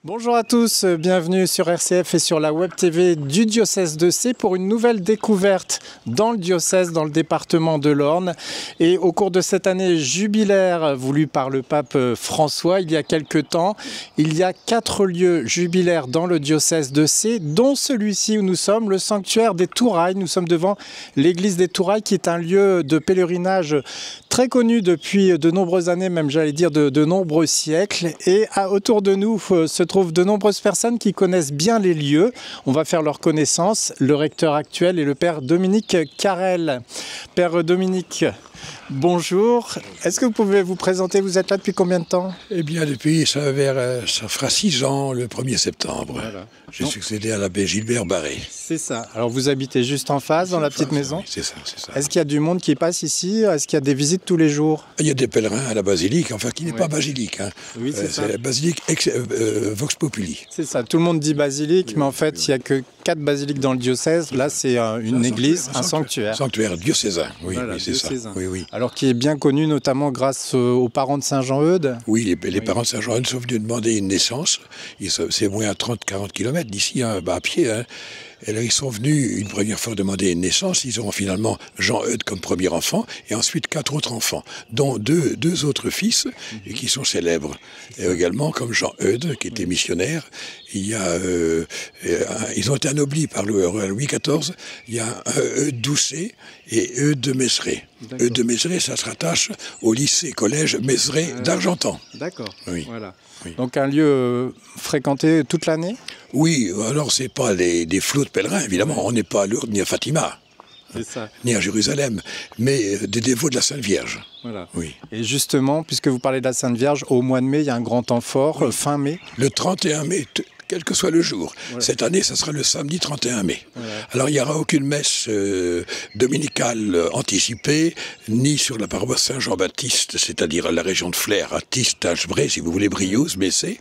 Bonjour à tous, bienvenue sur RCF et sur la Web TV du diocèse de Sées pour une nouvelle découverte dans le diocèse, dans le département de l'Orne. Et au cours de cette année jubilaire voulue par le pape François il y a quelque temps, il y a 4 lieux jubilaires dans le diocèse de Sées, dont celui-ci où nous sommes, le sanctuaire des Tourailles. Nous sommes devant l'église des Tourailles qui est un lieu de pèlerinage très connu depuis de nombreuses années, même j'allais dire de nombreux siècles. Et autour de nous se trouvent de nombreuses personnes qui connaissent bien les lieux. On va faire leur connaissance. Le recteur actuel est le père Dominique Carrel. Père Dominique, bonjour. Est-ce que vous pouvez vous présenter? Vous êtes là depuis combien de temps? Eh bien, ça fera 6 ans le 1er septembre. Voilà. J'ai succédé à l'abbé Gilbert Barré. C'est ça. Alors vous habitez juste en face, dans la petite maison? Oui, c'est ça. Est-ce qu'il y a du monde qui passe ici? Est-ce qu'il y a des visites tous les jours? Il y a des pèlerins à la basilique, enfin qui n'est pas basilique. Hein. Oui, c'est la basilique Vox Populi. C'est ça. Tout le monde dit basilique, mais en fait, il n'y a que 4 basiliques dans le diocèse. Là, c'est une église, un sanctuaire. Sanctuaire diocésain, oui, voilà, oui c'est ça. Oui. Alors qui est bien connu notamment grâce aux parents de Saint-Jean-Eudes. Oui, les parents de Saint-Jean-Eudes sont venus demander une naissance. C'est moins à 30-40 km d'ici, hein, à pied. Hein. Et là, ils sont venus une première fois demander une naissance. Ils auront finalement Jean-Eudes comme premier enfant et ensuite 4 autres enfants, dont deux autres fils qui sont célèbres. Et également comme Jean-Eudes, qui était missionnaire. Il y a, ils ont été anoblis par le roi Louis XIV. Il y a un Eudes Doucet et Eudes de Mézeray. Eudes de Mézeray, ça se rattache au lycée-collège Mézeray d'Argentan. D'accord. Oui. Voilà. Oui. Donc un lieu fréquenté toute l'année? Oui, alors c'est pas des flots de pèlerins, évidemment. On n'est pas à Lourdes ni à Fatima. C'est ça. Ni à Jérusalem, mais des dévots de la Sainte Vierge. Voilà. Oui. Et justement, puisque vous parlez de la Sainte Vierge, au mois de mai, il y a un grand temps fort, fin mai. Le 31 mai, quel que soit le jour. Voilà. Cette année, ça sera le samedi 31 mai. Voilà. Alors, il n'y aura aucune messe dominicale anticipée, ni sur la paroisse Saint-Jean-Baptiste, c'est-à-dire la région de Flers, à Tiste, Achebré, si vous voulez, Briouze, Bessé,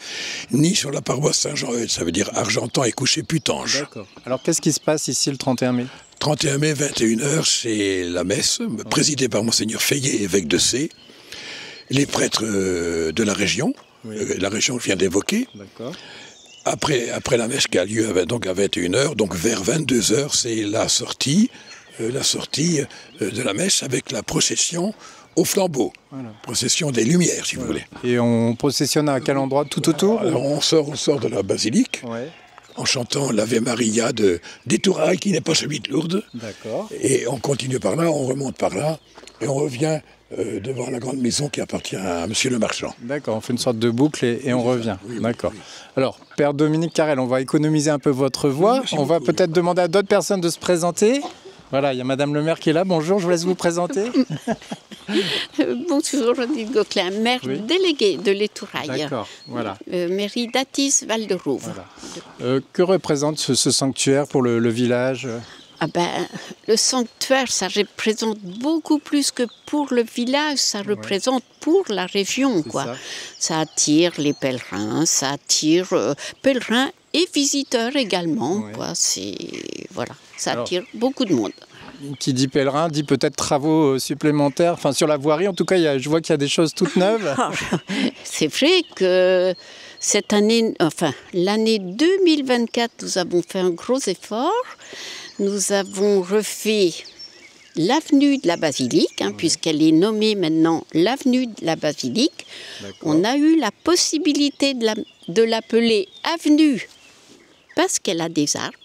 ni sur la paroisse Saint-Jean-Eudes, ça veut dire Argentan et Couché-Putange. D'accord. Alors, qu'est-ce qui se passe ici le 31 mai? 31 mai, 21h, c'est la messe, présidée par Monseigneur Feillet, évêque de Sées, les prêtres de la région que je viens d'évoquer. D'accord. Après la messe qui a lieu donc à 21h, donc vers 22h, c'est la sortie de la messe avec la procession au flambeau. Voilà. Procession des Lumières, si vous voulez. Et on processionne à quel endroit? Tout autour? Alors on sort de la basilique. Ouais. En chantant l'Ave Maria des Tourailles, qui n'est pas celui de Lourdes. D'accord. Et on continue par là, on remonte par là, et on revient devant la grande maison qui appartient à Monsieur le Marchand. D'accord, on fait une sorte de boucle et on revient. Oui, d'accord. Oui. Alors, Père Dominique Carrel, on va économiser un peu votre voix. On va peut-être demander à d'autres personnes de se présenter. Voilà, il y a Madame le maire qui est là. Bonjour, je vous laisse vous présenter. Bonjour, Judith Gauquelin, maire déléguée de Les Tourailles. D'accord, voilà. Mairie d'Athis, Val-de-Rouvre. Voilà. Que représente ce sanctuaire pour le village? Le sanctuaire, ça représente beaucoup plus que pour le village, ça représente pour la région, quoi. Ça attire les pèlerins, ça attire pèlerins et visiteurs également, quoi. Ça attire beaucoup de monde. Qui dit pèlerin, dit peut-être travaux supplémentaires, enfin sur la voirie, en tout cas, je vois qu'il y a des choses toutes neuves. C'est vrai que cette année, l'année 2024, nous avons fait un gros effort. Nous avons refait l'avenue de la Basilique, puisqu'elle est nommée maintenant l'avenue de la Basilique. On a eu la possibilité de l'appeler avenue parce qu'elle a des arbres.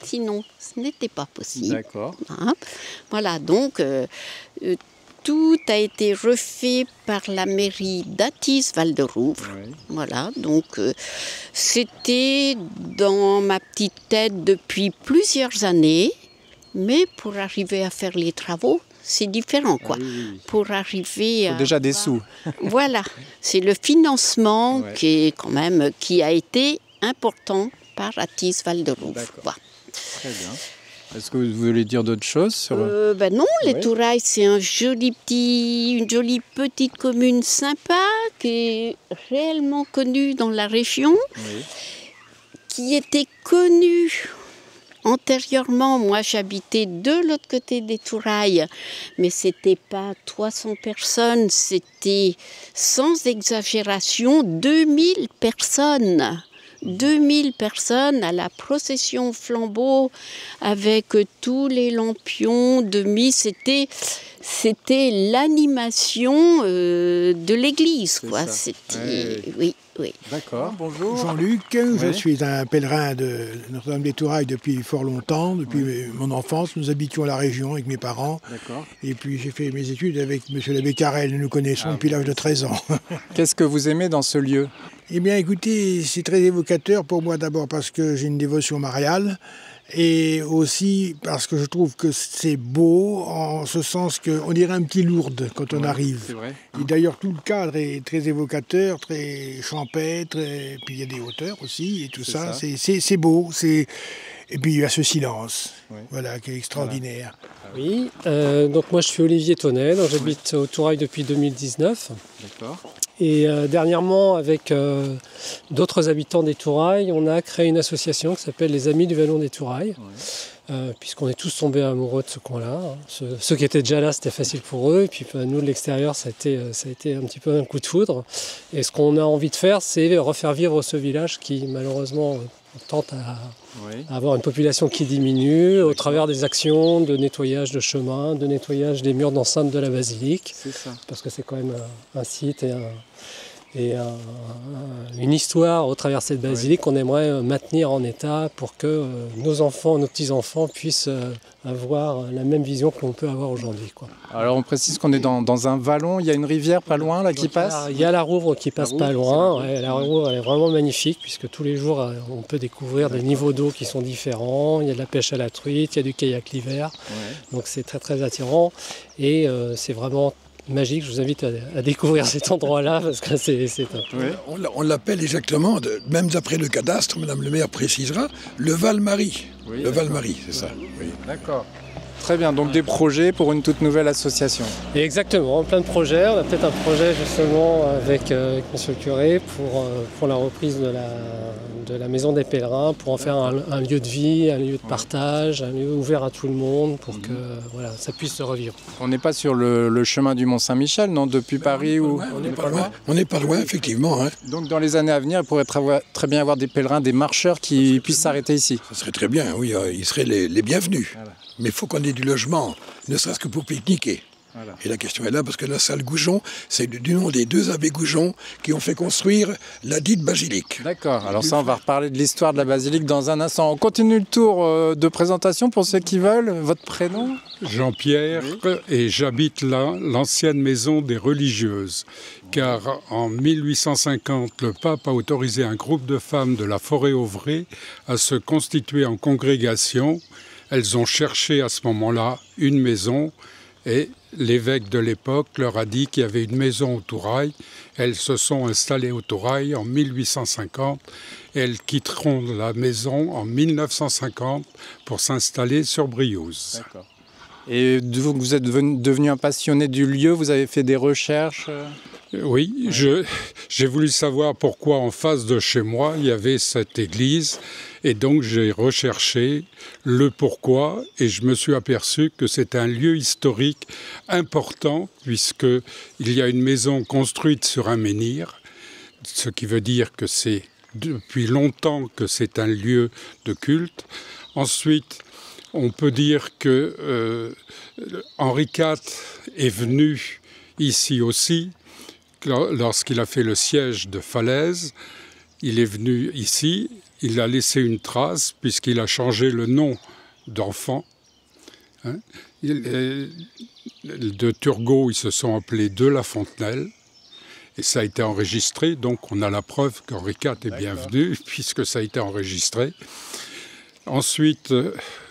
Sinon, ce n'était pas possible. D'accord. Voilà, donc tout a été refait par la mairie d'Athis, Val-de-Rouvre. Voilà, donc c'était dans ma petite tête depuis plusieurs années, mais pour arriver à faire les travaux, c'est différent, quoi. Pour arriver à... déjà des sous. Voilà, c'est le financement qui a été important par Athis, Val-de-Rouvre. Voilà. Très bien. Est-ce que vous voulez dire d'autres choses sur... Non, les Tourailles, c'est une jolie petite commune sympa qui est réellement connue dans la région, qui était connue Antérieurement, moi j'habitais de l'autre côté des Tourailles, mais c'était pas 300 personnes, c'était sans exagération 2000 personnes. 2000 personnes à la procession flambeau avec tous les lampions de mise. C'était l'animation de l'église, quoi. C'était, oui. D'accord, bonjour. Jean-Luc, je suis un pèlerin de Notre-Dame des Tourailles depuis fort longtemps, depuis mon enfance. Nous habitions la région avec mes parents. D'accord. Et puis j'ai fait mes études avec M. l'abbé Carrel, nous nous connaissons depuis l'âge de 13 ans. Qu'est-ce que vous aimez dans ce lieu? Eh bien écoutez, c'est très évocateur pour moi d'abord parce que j'ai une dévotion mariale. Et aussi parce que je trouve que c'est beau, en ce sens qu'on dirait un petit Lourdes quand on arrive. C'est vrai. Et d'ailleurs, tout le cadre est très évocateur, très champêtre, et puis il y a des hauteurs aussi, et tout ça. C'est beau. Et puis il y a ce silence, voilà, qui est extraordinaire. Voilà. Oui, donc moi je suis Olivier Tonnet, j'habite au Tourail depuis 2019. D'accord. Et dernièrement, avec d'autres habitants des Tourailles, on a créé une association qui s'appelle les Amis du Vallon des Tourailles, puisqu'on est tous tombés amoureux de ce coin-là. Ceux qui étaient déjà là, c'était facile pour eux, et puis nous, de l'extérieur, ça a été un petit peu un coup de foudre. Et ce qu'on a envie de faire, c'est refaire vivre ce village qui, malheureusement, tente à avoir une population qui diminue au travers des actions de nettoyage de chemins, de nettoyage des murs d'enceinte de la basilique. C'est ça. Parce que c'est quand même un site et une histoire au travers de cette basilique qu'on aimerait maintenir en état pour que nos enfants, nos petits-enfants puissent avoir la même vision qu'on peut avoir aujourd'hui, quoi. Alors on précise qu'on est dans un vallon, il y a une rivière pas loin là qui passe. Il y a la Rouvre qui passe pas loin. La Rouvre elle est vraiment magnifique puisque tous les jours on peut découvrir des niveaux d'eau qui sont différents. Il y a de la pêche à la truite, il y a du kayak l'hiver. Donc c'est très très attirant et c'est vraiment magique. Je vous invite à découvrir cet endroit-là parce que c'est top. On l'appelle exactement, même d'après le cadastre, Madame le maire précisera, le Val-Marie. Oui, le Val-Marie, c'est ça. Oui. D'accord. Très bien, donc des projets pour une toute nouvelle association. Et exactement, plein de projets. On a peut-être un projet justement avec Monsieur le curé pour la reprise de la maison des pèlerins, pour en faire un lieu de vie, un lieu de partage, un lieu ouvert à tout le monde pour que ça puisse se revivre. On n'est pas sur le chemin du Mont-Saint-Michel, non, depuis Paris ou... On n'est pas loin, effectivement. Hein. Donc dans les années à venir, il pourrait très bien y avoir des pèlerins, des marcheurs qui puissent s'arrêter ici. Ça serait très bien, oui, ils seraient les bienvenus. Voilà. Mais il faut qu'on ait du logement, ne serait-ce que pour pique-niquer. Voilà. Et la question est là parce que la salle Goujon, c'est du nom des deux abbés Goujon qui ont fait construire la dite basilique. D'accord, alors ça on va reparler de l'histoire de la basilique dans un instant. On continue le tour de présentation pour ceux qui veulent. Votre prénom ? Jean-Pierre, et j'habite là l'ancienne maison des religieuses. Car en 1850, le pape a autorisé un groupe de femmes de la Forêt-Auvray à se constituer en congrégation. Elles ont cherché à ce moment-là une maison et l'évêque de l'époque leur a dit qu'il y avait une maison au Tourail. Elles se sont installées au Tourail en 1850 et elles quitteront la maison en 1950 pour s'installer sur Briouze. D'accord. Et vous êtes devenu un passionné du lieu, vous avez fait des recherches ? Oui, j'ai voulu savoir pourquoi en face de chez moi il y avait cette église et donc j'ai recherché le pourquoi et je me suis aperçu que c'est un lieu historique important puisqu'il y a une maison construite sur un menhir, ce qui veut dire que c'est depuis longtemps que c'est un lieu de culte. Ensuite, on peut dire que Henri IV est venu ici aussi. Lorsqu'il a fait le siège de Falaise, il est venu ici, il a laissé une trace puisqu'il a changé le nom d'enfant. De Turgot, ils se sont appelés de La Fontenelle et ça a été enregistré, donc on a la preuve qu'Henri IV est bien venu puisque ça a été enregistré. Ensuite,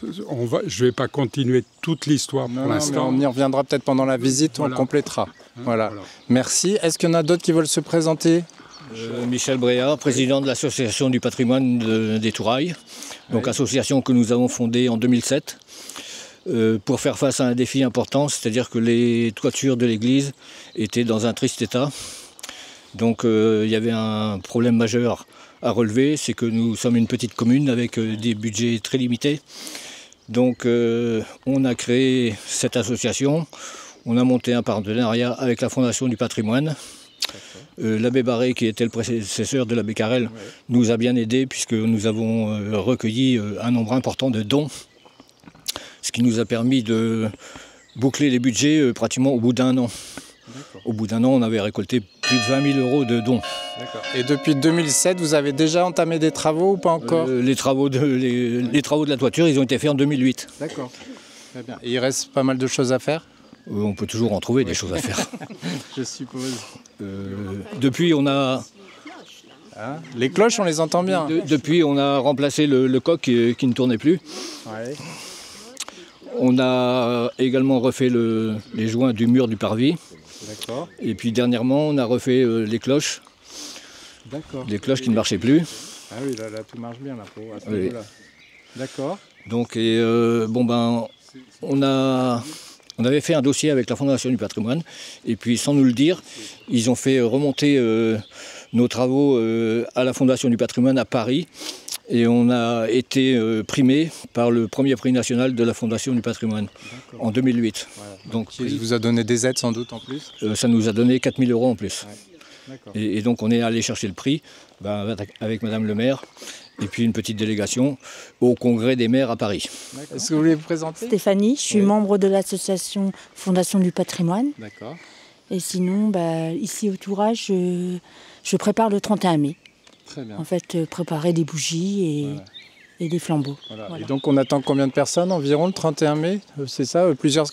je ne vais pas continuer toute l'histoire pour l'instant. On y reviendra peut-être pendant la visite, on complétera. Voilà. Merci. Est-ce qu'il y en a d'autres qui veulent se présenter ? Michel Bréat, président de l'Association du patrimoine des Tourailles, donc association que nous avons fondée en 2007 pour faire face à un défi important, c'est-à-dire que les toitures de l'église étaient dans un triste état. Donc il y avait un problème majeur à relever, c'est que nous sommes une petite commune avec des budgets très limités. Donc on a créé cette association, on a monté un partenariat avec la Fondation du patrimoine. L'abbé Barré, qui était le prédécesseur de l'abbé Carrel, nous a bien aidés puisque nous avons recueilli un nombre important de dons, ce qui nous a permis de boucler les budgets pratiquement au bout d'1 an. Au bout d'1 an, on avait récolté plus de 20 000 € de dons. Et depuis 2007, vous avez déjà entamé des travaux ou pas encore? Les travaux de la toiture, ils ont été faits en 2008. D'accord, très bien. Et il reste pas mal de choses à faire? On peut toujours en trouver des choses à faire. Je suppose. Depuis, on a... Hein, les cloches, on les entend bien. Depuis, on a remplacé le coq qui ne tournait plus. Ouais. On a également refait les joints du mur du parvis. D'accord. Et puis dernièrement, on a refait les cloches. D'accord. Les cloches qui ne marchaient plus. Ah oui, là tout marche bien là. À ce Oui. niveau-là. D'accord. Donc, on avait fait un dossier avec la Fondation du patrimoine. Et puis, sans nous le dire, ils ont fait remonter nos travaux à la Fondation du patrimoine à Paris. Et on a été primé par le premier prix national de la Fondation du patrimoine en 2008. Voilà. Donc, Qui vous a donné des aides sans doute en plus? ça nous a donné 4 000 € en plus. Ouais. Et donc on est allé chercher le prix avec Madame le maire et puis une petite délégation au congrès des maires à Paris. Est-ce que vous voulez vous présenter? Stéphanie, je suis membre de l'association Fondation du patrimoine. D'accord. Et sinon, ici au Tourage, je prépare le 31 mai. Très bien. En fait, préparer des bougies et des flambeaux. Voilà. Voilà. Et donc on attend combien de personnes environ le 31 mai? C'est ça,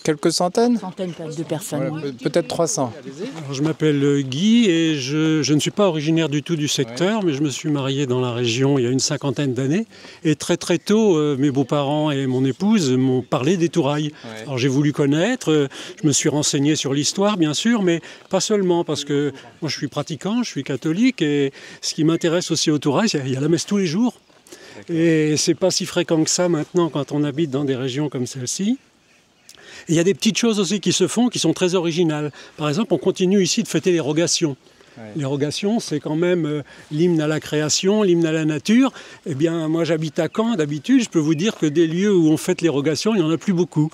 quelques centaines? Centaines de personnes. Voilà, peut-être 300. Alors, je m'appelle Guy et je ne suis pas originaire du tout du secteur, mais je me suis marié dans la région il y a une 50aine d'années. Et très très tôt, mes beaux-parents et mon épouse m'ont parlé des Tourailles. Ouais. Alors j'ai voulu connaître, je me suis renseigné sur l'histoire bien sûr, mais pas seulement parce que moi je suis pratiquant, je suis catholique et ce qui m'intéresse aussi aux Tourailles, il y a la messe tous les jours. Et c'est pas si fréquent que ça maintenant quand on habite dans des régions comme celle-ci. Et il y a des petites choses aussi qui se font qui sont très originales. Par exemple, on continue ici de fêter les rogations. Ouais. Les rogations, c'est quand même l'hymne à la création, l'hymne à la nature. Eh bien, moi j'habite à Caen, d'habitude, je peux vous dire que des lieux où on fête les rogations, il n'y en a plus beaucoup.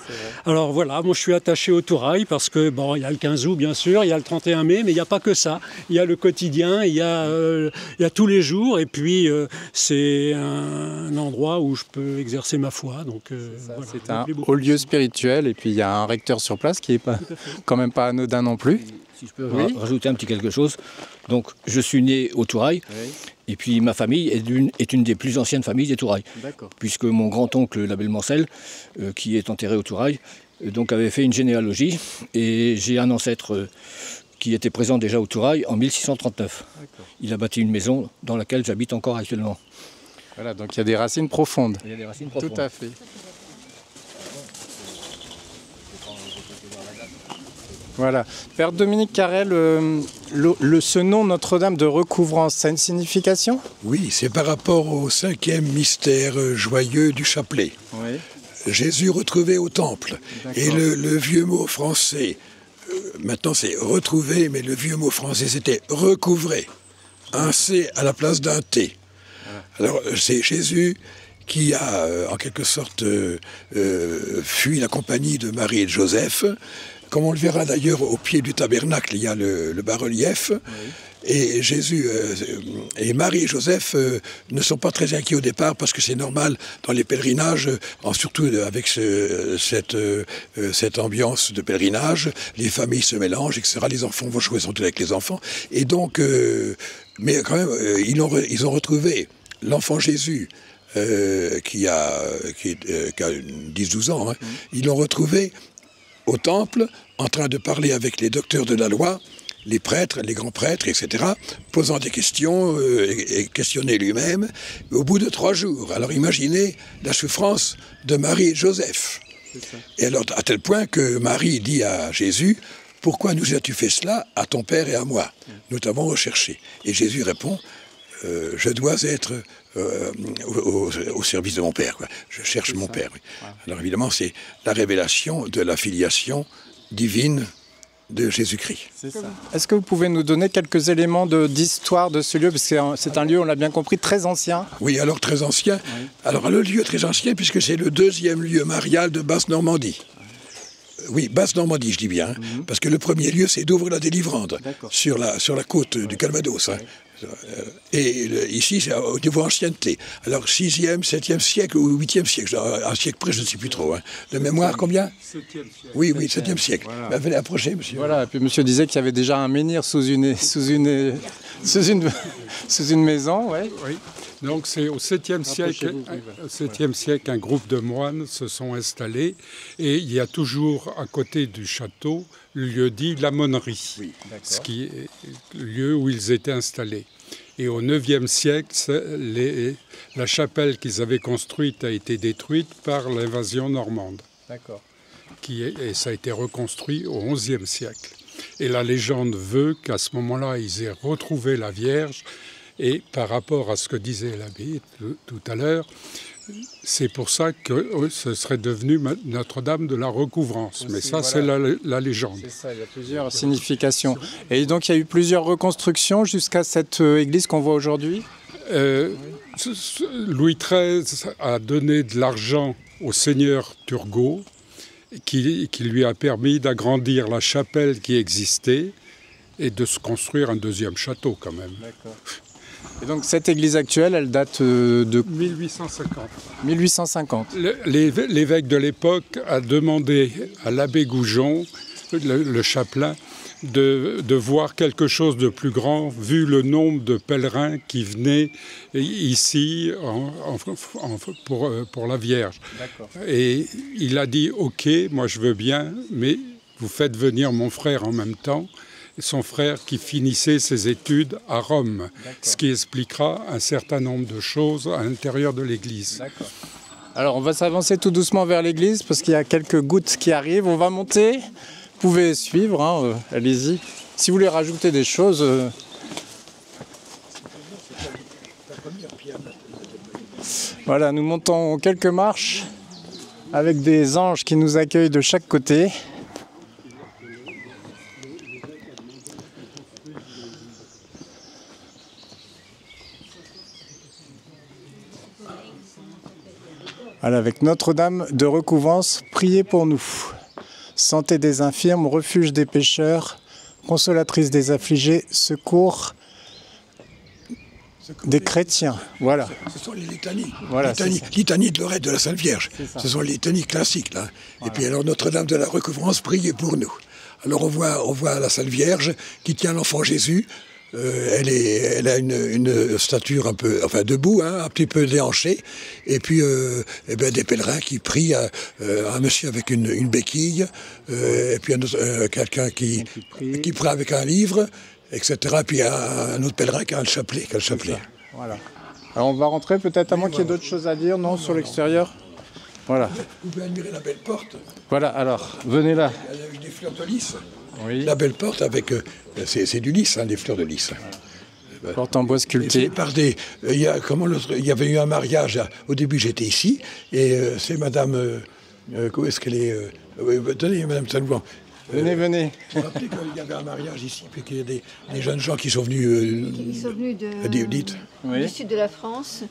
Alors voilà, moi je suis attaché au Tourail parce que, il y a le 15 août bien sûr, il y a le 31 mai, mais il n'y a pas que ça. Il y a le quotidien, il y a tous les jours, et puis c'est un endroit où je peux exercer ma foi. Donc, voilà, C'est un haut lieu spirituel et puis il y a un recteur sur place qui est quand même pas anodin non plus. Si je peux rajouter un petit quelque chose. Donc, je suis né au Tourail, et puis ma famille est une des plus anciennes familles des Tourailles. D'accord. Puisque mon grand-oncle, l'abbé Mancel, qui est enterré au Tourail, donc avait fait une généalogie, et j'ai un ancêtre qui était présent déjà au Tourail en 1639. D'accord. Il a bâti une maison dans laquelle j'habite encore actuellement. Voilà, donc il y a des racines profondes. Il y a des racines profondes. Tout à fait. Voilà. Père Dominique Carrel, ce nom Notre-Dame de Recouvrance, ça a une signification? Oui, c'est par rapport au 5e mystère joyeux du chapelet. Oui. Jésus retrouvé au temple. Et le vieux mot français, maintenant c'est retrouvé, mais le vieux mot français c'était recouvrer. Un C à la place d'un T. Alors c'est Jésus qui a en quelque sorte fui la compagnie de Marie et de Joseph. Comme on le verra d'ailleurs au pied du tabernacle, il y a le bas-relief. Oui. Et Jésus et Marie et Joseph ne sont pas très inquiets au départ parce que c'est normal dans les pèlerinages, surtout avec cette ambiance de pèlerinage, les familles se mélangent, etc. Les enfants vont jouer sans doute avec les enfants. Et donc, mais quand même, ils ont retrouvé l'enfant Jésus qui a 10-12 ans. Hein. Ils l'ont retrouvé au temple, en train de parler avec les docteurs de la loi, les prêtres, les grands prêtres, etc., posant des questions et questionner lui-même, au bout de 3 jours. Alors imaginez la souffrance de Marie et Joseph. Et alors, à tel point que Marie dit à Jésus, « Pourquoi nous as-tu fait cela à ton père et à moi? Nous t'avons recherché. » Et Jésus répond, « Je dois être au service de mon père. Quoi. Je cherche mon père. » Oui. Alors évidemment, c'est la révélation de la filiation divine de Jésus-Christ. C'est ça. Est-ce que vous pouvez nous donner quelques éléments d'histoire de ce lieu? Parce que c'est un lieu, on l'a bien compris, très ancien. Oui, alors très ancien. Oui. Alors le lieu très ancien, puisque c'est le 2e lieu marial de Basse-Normandie. Oui, Basse-Normandie, je dis bien, parce que le premier lieu, c'est Douvres-la-Délivrande, sur la côte du Calvados. Hein. Et ici, c'est au niveau ancienneté. Alors, 6e, 7e siècle ou 8e siècle, un siècle près, je ne sais plus trop. Hein. De mémoire, combien? 7e siècle. Oui, 7e siècle. Voilà. Ben, venez approcher, monsieur. Voilà, et puis monsieur disait qu'il y avait déjà un menhir sous une maison, ouais. Oui. Donc c'est au 7e siècle, un groupe de moines se sont installés et il y a toujours à côté du château le lieu dit la Monnerie, ce qui est le lieu où ils étaient installés. Et au 9e siècle, la chapelle qu'ils avaient construite a été détruite par l'invasion normande. D'accord. Et ça a été reconstruit au 11e siècle. Et la légende veut qu'à ce moment-là, ils aient retrouvé la Vierge. Et par rapport à ce que disait l'abbé tout à l'heure, c'est pour ça que ce serait devenu Notre-Dame de la Recouvrance. Mais ça, c'est la légende. C'est ça, il y a plusieurs significations. Et donc, il y a eu plusieurs reconstructions jusqu'à cette église qu'on voit aujourd'hui. Louis XIII a donné de l'argent au seigneur Turgot, qui lui a permis d'agrandir la chapelle qui existait et de se construire un 2e château quand même. D'accord. Et donc cette église actuelle, elle date de 1850. 1850. L'évêque de l'époque a demandé à l'abbé Goujon, le chapelain, de voir quelque chose de plus grand, vu le nombre de pèlerins qui venaient ici pour la Vierge. Et il a dit « Ok, moi je veux bien, mais vous faites venir mon frère en même temps ». Son frère qui finissait ses études à Rome, ce qui expliquera un certain nombre de choses à l'intérieur de l'église. Alors on va s'avancer tout doucement vers l'église parce qu'il y a quelques gouttes qui arrivent. On va monter, vous pouvez suivre, hein, allez-y. Si vous voulez rajouter des choses... Voilà, nous montons quelques marches avec des anges qui nous accueillent de chaque côté. Voilà, avec Notre-Dame de Recouvrance, priez pour nous. Santé des infirmes, refuge des pécheurs, consolatrice des affligés, secours des chrétiens. Voilà. Ce sont les litanies. Voilà, litanie de Lorette de la Sainte Vierge. Ce sont les litanies classiques. Là. Voilà. Et puis alors Notre-Dame de la Recouvrance, priez pour nous. Alors on voit la Sainte Vierge qui tient l'enfant Jésus. Elle a une stature un peu, enfin debout, hein, un petit peu déhanchée, et puis des pèlerins qui prient, un monsieur avec une béquille, et puis quelqu'un qui prie avec un livre, etc. Et puis un autre pèlerin qui a le chapelet. Voilà. Alors on va rentrer peut-être, à moins qu'il y ait d'autres choses à dire, non, sur l'extérieur. Voilà. Vous pouvez admirer la belle porte. Voilà, alors, venez là. Avec des fleurs de lys. Oui. La belle porte avec... c'est du lys, hein, des fleurs de lys. Porte en bois sculpté. Il y avait eu un mariage, au début j'étais ici, et c'est madame... où est-ce qu'elle est tenez, madame Salouan. Venez. Vous vous rappelez qu'il y avait un mariage ici, puis qu'il y a des jeunes gens qui sont venus... Ils sont venus du sud de la France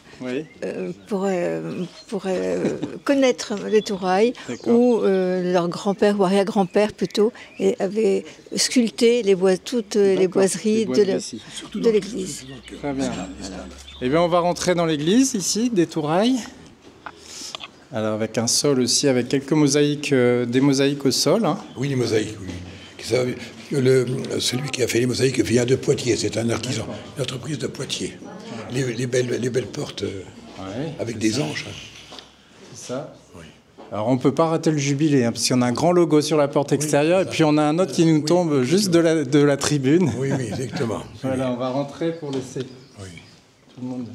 pour connaître les Tourailles, où leur grand-père, ou arrière-grand-père plutôt, avait sculpté toutes les boiseries de l'église. Très bien. Voilà. Eh bien, on va rentrer dans l'église, ici, des Tourailles. Alors avec un sol aussi, avec quelques mosaïques, des mosaïques au sol. Hein. Oui, les mosaïques, oui. Celui qui a fait les mosaïques vient de Poitiers, c'est un artisan, une entreprise de Poitiers. Les belles portes avec des anges. C'est ça. Oui. Alors on ne peut pas rater le jubilé, hein, parce qu'on a un grand logo sur la porte extérieure, et puis on a un autre qui nous tombe juste de la tribune. Oui, exactement. Voilà, on va rentrer pour laisser tout le monde...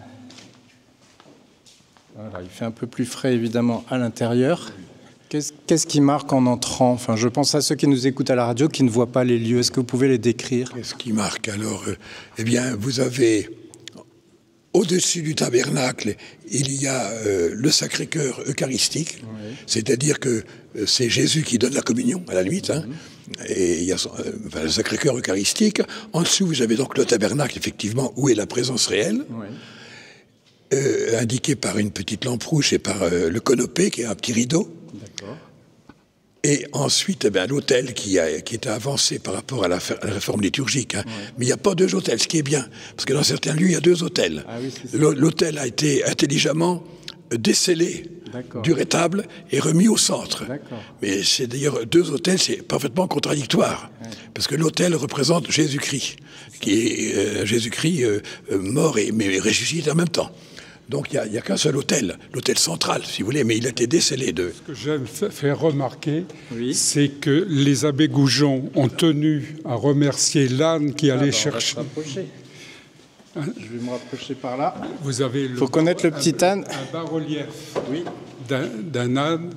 Voilà, il fait un peu plus frais évidemment à l'intérieur. Qu'est-ce qui marque en entrant? Enfin, je pense à ceux qui nous écoutent à la radio qui ne voient pas les lieux. Est-ce que vous pouvez les décrire? Qu'est-ce qui marque alors? Eh bien, vous avez au-dessus du tabernacle, il y a le Sacré-Cœur eucharistique, c'est-à-dire que c'est Jésus qui donne la communion à la limite. Hein. et il y a le Sacré-Cœur eucharistique. En dessous, vous avez donc le tabernacle, effectivement, où est la présence réelle, indiquée par une petite lampe rouge et par le canopé, qui est un petit rideau. D'accord. Et ensuite, l'autel qui est avancé par rapport à la réforme liturgique. Hein. Mais il n'y a pas deux autels, ce qui est bien. Parce que dans certains lieux, il y a deux autels. Ah oui, l'autel a été intelligemment décellé du rétable et remis au centre. Mais c'est d'ailleurs deux autels, c'est parfaitement contradictoire. Parce que l'autel représente Jésus-Christ, qui est Jésus-Christ mort mais ressuscité en même temps. Donc il n'y a qu'un seul autel, l'autel central, si vous voulez, mais il a été décellé de... Ce que j'aime faire remarquer, c'est que les abbés Goujon ont tenu à remercier l'âne qui allait chercher... Je vais me rapprocher par là. Vous avez faut connaître le petit âne. Un bas-relief d'un âne,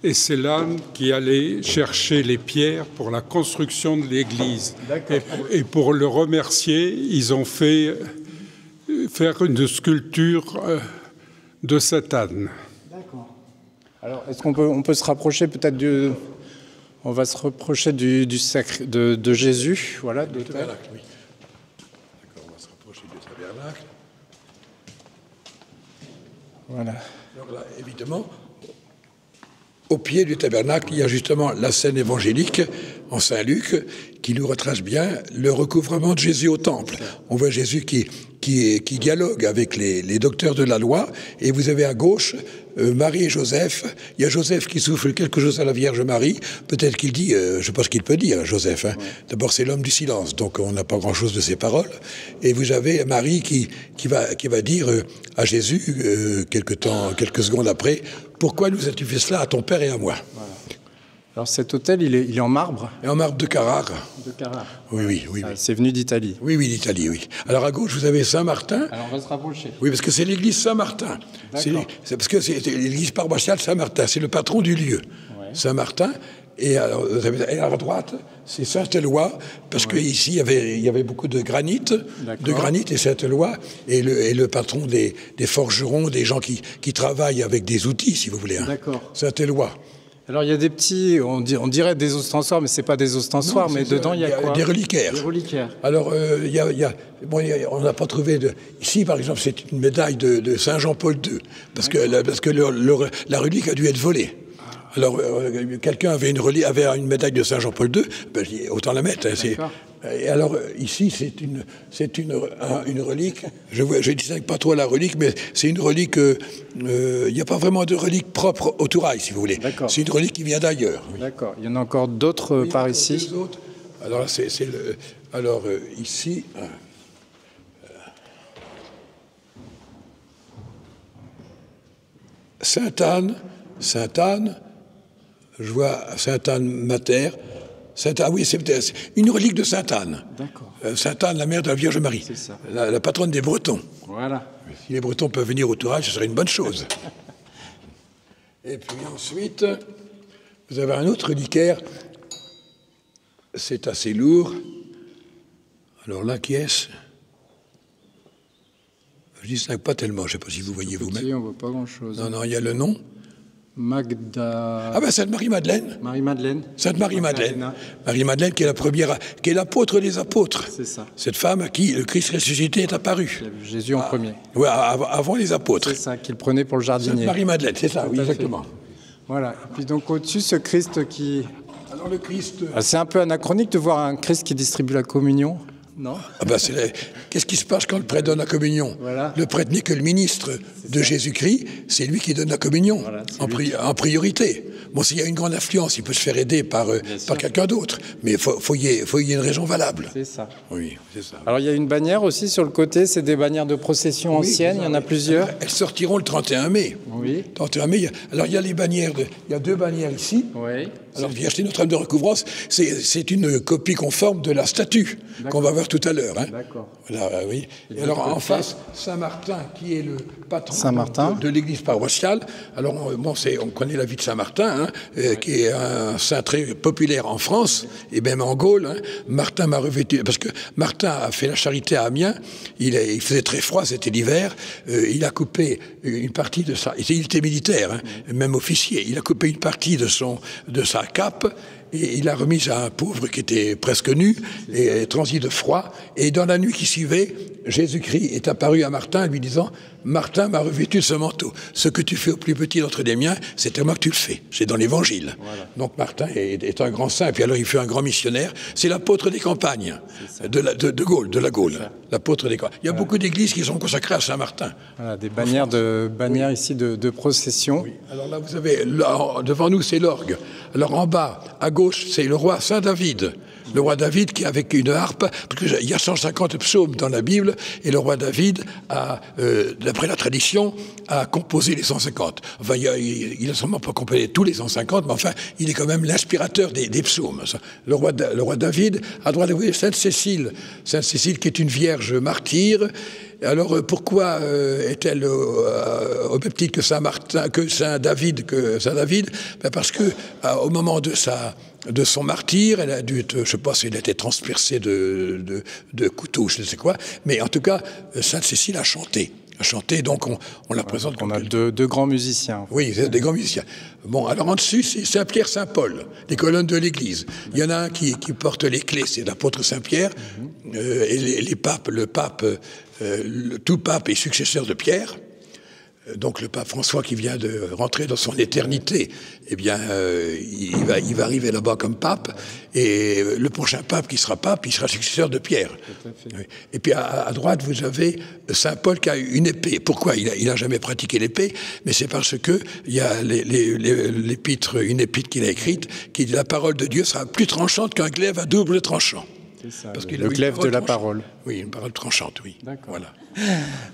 et c'est l'âne qui allait chercher les pierres pour la construction de l'église. Et pour le remercier, ils ont fait faire une sculpture de cet âne. D'accord. Alors, est-ce qu'on peut se rapprocher peut-être on va se rapprocher du sacre de Jésus, voilà, de tabernacle, oui. D'accord, on va se rapprocher du tabernacle. Voilà. Alors là, évidemment, au pied du tabernacle, il y a justement la scène évangélique en Saint-Luc qui nous retrace bien le recouvrement de Jésus au temple. On voit Jésus qui dialogue avec les docteurs de la loi, et vous avez à gauche Marie et Joseph. Il y a Joseph qui souffle quelque chose à la Vierge Marie. Peut-être qu'il dit, je ne sais pas ce qu'il peut dire, Joseph. Hein. D'abord, c'est l'homme du silence, donc on n'a pas grand-chose de ses paroles. Et vous avez Marie qui va dire à Jésus, quelques secondes après, « Pourquoi nous as-tu fait cela à ton père et à moi ?» Alors cet hôtel, il est en marbre. Et en marbre de Carrare. De Carrare. Oui. C'est venu d'Italie. Oui, d'Italie, oui. Alors à gauche, vous avez Saint-Martin. Alors on va se rapprocher. Oui, parce que c'est l'église Saint-Martin. C'est parce que c'est l'église paroissiale Saint-Martin. C'est le patron du lieu. Ouais. Saint-Martin. Et alors, à la droite, c'est Saint-Éloi, parce qu'ici, il y avait beaucoup de granit, et Saint-Éloi est le patron des forgerons, des gens qui travaillent avec des outils, si vous voulez. Hein. D'accord. Saint-Éloi. Alors il y a des petits, on dirait des ostensoirs, mais c'est pas des ostensoirs, mais dedans il y a quoi ? Des reliquaires. Des reliquaires. Alors on n'a pas trouvé ici par exemple c'est une médaille de Saint Jean-Paul II, parce que la relique a dû être volée. Alors quelqu'un avait une médaille de Saint Jean-Paul II, ben, je dis, autant la mettre. Hein, et alors ici c'est une relique. Je distingue pas trop la relique, mais c'est une relique. Il n'y a pas vraiment de relique propre au Tourail, si vous voulez. C'est une relique qui vient d'ailleurs. Oui. D'accord. Il y en a encore d'autres par ici. Alors là, ici. Sainte-Anne. Je vois Sainte-Anne Mater. Oui, c'est une relique de Sainte-Anne. D'accord. Sainte-Anne, la mère de la Vierge Marie. C'est ça. La patronne des Bretons. Voilà. Si les Bretons peuvent venir au Tourail, ce serait une bonne chose. Et puis ensuite, vous avez un autre reliquaire. C'est assez lourd. Alors là, qui est-ce ? Je ne distingue pas tellement. Je ne sais pas si vous voyez vous-même. On ne voit pas grand-chose. Non, il y a le nom. Magda... Ah ben Sainte-Marie-Madeleine. Marie-Madeleine. Sainte-Marie-Madeleine. Marie-Madeleine qui est la première, qui est l'apôtre des apôtres. C'est ça. Cette femme à qui le Christ ressuscité est apparu. Qui a vu Jésus en premier. Oui, avant les apôtres. C'est ça, qu'il prenait pour le jardinier. Sainte-Marie-Madeleine, c'est ça, oui, exactement. Voilà. Et puis donc au-dessus, ce Christ qui... Alors le Christ... c'est un peu anachronique de voir un Christ qui distribue la communion. Non. Qu'est-ce qui se passe quand le prêtre donne la communion ? Voilà. Le prêtre n'est que le ministre de Jésus-Christ, c'est lui qui donne la communion, en priorité. Bon, s'il y a une grande affluence, il peut se faire aider par quelqu'un d'autre, mais il faut y ait une raison valable. C'est ça. Oui, c'est ça. Alors il y a une bannière aussi sur le côté, c'est des bannières de procession anciennes, il y en a plusieurs. Elles sortiront le 31 mai. Oui. 31 mai, alors il y a les bannières, il y a deux bannières ici. Oui. Alors, j'ai acheté Notre-Dame de Recouvrance, c'est une copie conforme de la statue qu'on va voir tout à l'heure. Hein. D'accord. Voilà, oui. Et alors, en face, Saint-Martin, qui est le patron de l'église paroissiale. Alors, on connaît la vie de Saint-Martin, hein, qui est un saint très populaire en France, et même en Gaule. Hein. Martin m'a revêtu, parce que Martin a fait la charité à Amiens, il faisait très froid, c'était l'hiver, il a coupé une partie de ça, il était militaire, hein, même officier, il a coupé une partie de sa cape, et il l'a remise à un pauvre qui était presque nu et transi de froid. Et dans la nuit qui suivait, Jésus-Christ est apparu à Martin lui disant « Martin m'a revêtu de ce manteau. Ce que tu fais au plus petit d'entre les miens, c'est à moi que tu le fais. » C'est dans l'Évangile. Voilà. Donc Martin est un grand saint, et puis alors il fut un grand missionnaire. C'est l'apôtre des campagnes, de la Gaule. L'apôtre des campagnes. Il y a beaucoup d'églises qui sont consacrées à Saint-Martin. Voilà, des bannières ici de procession. Oui. Alors là, vous avez, devant nous, c'est l'orgue. Alors en bas, à gauche, c'est le roi Saint-David. Le roi David qui, avec une harpe, parce qu'il y a 150 psaumes dans la Bible, et le roi David, d'après la tradition, a composé les 150. Enfin, il n'a sûrement pas composé tous les 150, mais enfin, il est quand même l'inspirateur des psaumes. Le roi David, à droite, vous voyez Sainte-Cécile. Sainte-Cécile qui est une vierge martyre. Alors, pourquoi est-elle au même titre que Saint-Martin, que Saint-David, parce que au moment de son martyre, elle a dû être, je ne sais pas si elle a été transpercée de couteaux, je ne sais quoi, mais en tout cas, Sainte-Cécile a chanté, donc on la présente comme... On a deux grands musiciens. Oui, des grands musiciens. Bon, alors en dessus, c'est Saint-Pierre, Saint-Paul, les colonnes de l'Église. Il y en a un qui porte les clés, c'est l'apôtre Saint-Pierre, et les papes, tout pape est successeur de Pierre. Donc le pape François qui vient de rentrer dans son éternité, eh bien, il va arriver là-bas comme pape, et le prochain pape qui sera pape, il sera successeur de Pierre. Oui. Et puis à droite, vous avez Saint Paul qui a une épée. Pourquoi? Il n'a jamais pratiqué l'épée, mais c'est parce que il y a l'épître, une épître qu'il a écrite, qui dit la parole de Dieu sera plus tranchante qu'un glaive à double tranchant. C'est ça, parce le glaive de la parole. Oui, une parole tranchante, oui. D'accord.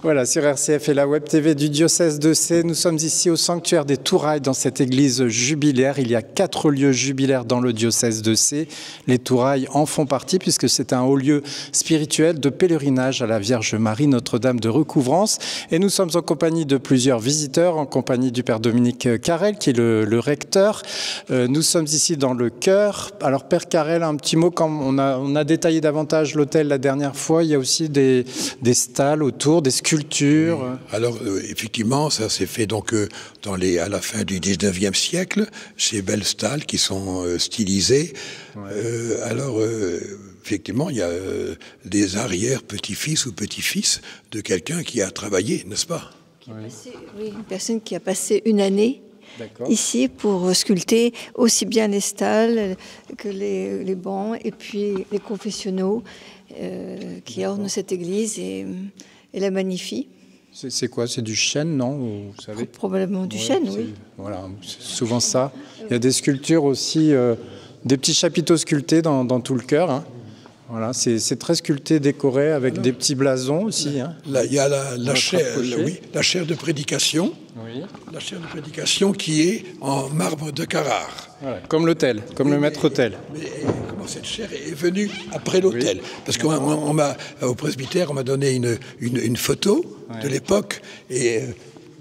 Voilà, sur RCF et la Web TV du diocèse de Sées, nous sommes ici au sanctuaire des Tourailles, dans cette église jubilaire. Il y a 4 lieux jubilaires dans le diocèse de Sées. Les Tourailles en font partie, puisque c'est un haut lieu spirituel de pèlerinage à la Vierge Marie, Notre-Dame de Recouvrance. Et nous sommes en compagnie de plusieurs visiteurs, en compagnie du Père Dominique Carrel, qui est le recteur. Nous sommes ici dans le chœur. Alors, Père Carrel, un petit mot, comme on a détaillé davantage l'hôtel la dernière fois, il y a aussi des stalles autour, des sculptures. Oui. Alors, effectivement, ça s'est fait donc à la fin du 19e siècle, ces belles stalles qui sont stylisées. Ouais. Alors, effectivement, il y a des arrière-petits-fils ou petits-fils de quelqu'un qui a travaillé, n'est-ce pas? Oui, une personne qui a passé une année ici pour sculpter aussi bien les stalles que les bancs et puis les confessionnaux qui ornent cette église et la magnifient. C'est quoi? C'est du chêne, non? Vous savez? Probablement du chêne, oui. Voilà, c'est souvent ça. Il y a des sculptures aussi, des petits chapiteaux sculptés dans tout le chœur. Hein. Voilà, c'est très sculpté, décoré, avec des petits blasons aussi. Hein. Là, il y a la chaire de prédication. Oui. La chaire de prédication qui est en marbre de Carrare. Voilà, comme l'autel, comme le maître-autel. Mais comment cette chaire est venue après l'autel? Parce qu'au presbytère, on m'a donné une photo de l'époque et...